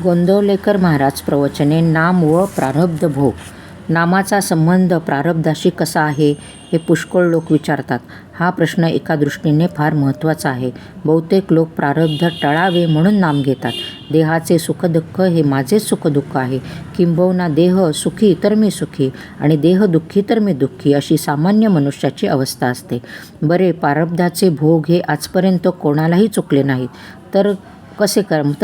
गोंदवलेकर महाराज प्रवचने नाम व प्रारब्ध भोग. नामाचा संबंध प्रारब्धाशी कसा आहे हे पुष्कळ लोक विचारतात. हा प्रश्न एका दृष्टीने फार महत्त्वाचा आहे. बहुतेक लोक प्रारब्ध टळावे म्हणून नाम घेतात. देहाचे सुखदुःख हे माझेच सुखदुःख आहे, किंबहुना देह सुखी तर मी सुखी आणि देह दुःखी तर मी दुःखी, अशी सामान्य मनुष्याची अवस्था असते. बरे, प्रारब्धाचे भोग हे आजपर्यंत कोणालाही चुकले नाहीत, तर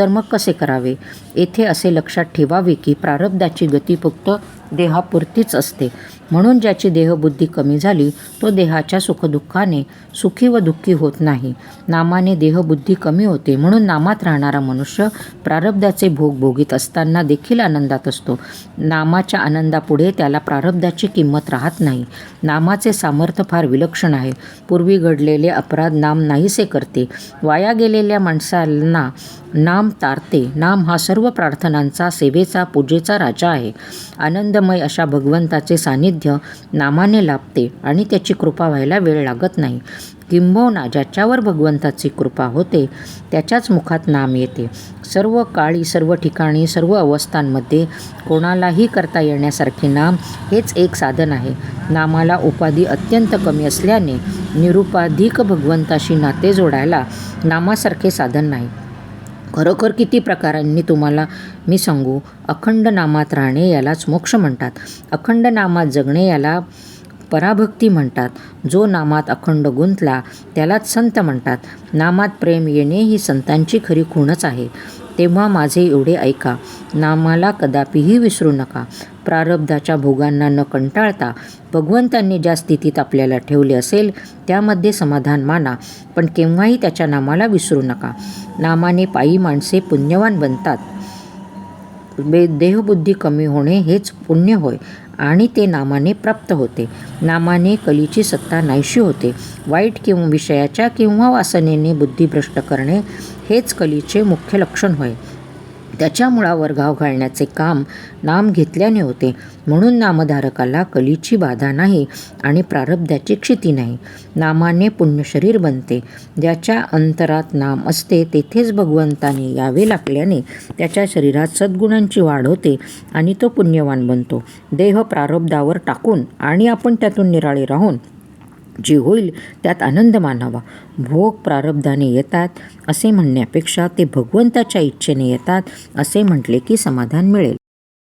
मग कसे करावे. येथे असे लक्षात ठेवावे की प्रारब्धाची गती फक्त देहापुरतीच असते. म्हणून ज्याची देहबुद्धी कमी झाली तो देहाच्या सुखदुःखाने सुखी व दुःखी होत नाही. नामाने देहबुद्धी कमी होते, म्हणून नामात राहणारा मनुष्य प्रारब्धाचे भोग भोगीत असताना देखील आनंदात असतो. नामाच्या आनंदापुढे त्याला प्रारब्धाची किंमत राहत नाही. नामाचे सामर्थ्य फार विलक्षण आहे. पूर्वी घडलेले अपराध नाम नाहीसे करते. वाया गेलेल्या माणसांना नाम तारते. नाम हा सर्व प्रार्थनांचा, सेवेचा, पूजेचा राजा आहे. आनंदमय अशा भगवंताचे सानिध्य नामाने लाभते आणि त्याची कृपा व्हायला वेळ लागत नाही. किंबहुना ज्याच्यावर भगवंताची कृपा होते त्याच्याच मुखात नाम येते. सर्व काळी, सर्व ठिकाणी, सर्व अवस्थांमध्ये कोणालाही करता येण्यासारखे नाम हेच एक साधन आहे. नामाला उपाधी अत्यंत कमी असल्याने निरुपाधिक भगवंताशी नाते जोडायला नामासारखे साधन नाही. खरोखर किती प्रकारांनी तुम्हाला मी सांगू. अखंड नामात राहणे यालाच मोक्ष म्हणतात. अखंड नामात जगणे याला पराभक्ती म्हणतात. जो नामात अखंड गुंतला त्यालाच संत म्हणतात. नामात प्रेम येणे ही संतांची खरी खूणच आहे. तेव्हा माझे एवढे ऐका, नामाला कदापिही विसरू नका. प्रारब्धाच्या भोगांना न कंटाळता भगवंतांनी ज्या स्थितीत आपल्याला ठेवले असेल त्यामध्ये समाधान माना, पण केव्हाही त्याच्या नामाला विसरू नका. नामाने पायी माणसे पुण्यवान बनतात. देहबुद्धी कमी होणे हेच पुण्य होय आणि ते नामाने प्राप्त होते. नामाने कलीची सत्ता नाहीशी होते. वाईट किंवा विषयाच्या किंवा वासनेने बुद्धी भ्रष्ट करणे हेच कलीचे मुख्य लक्षण होय. त्याच्या मुळावर घाव घालण्याचे काम नाम घेतल्याने होते. म्हणून नामधारकाला कलीची बाधा नाही आणि प्रारब्धाची क्षिती नाही. नामाने पुण्यशरीर बनते. ज्याच्या अंतरात नाम असते तेथेच भगवंताने यावे लागल्याने त्याच्या शरीरात सद्गुणांची वाढ होते आणि तो पुण्यवान बनतो. देह प्रारब्धावर टाकून आणि आपण त्यातून निराळे राहून जे होईल त्यात आनंद मानावा. भोग प्रारब्धाने येतात असे म्हणण्यापेक्षा ते भगवंताच्या इच्छेने येतात असे म्हटले की समाधान मिळेल.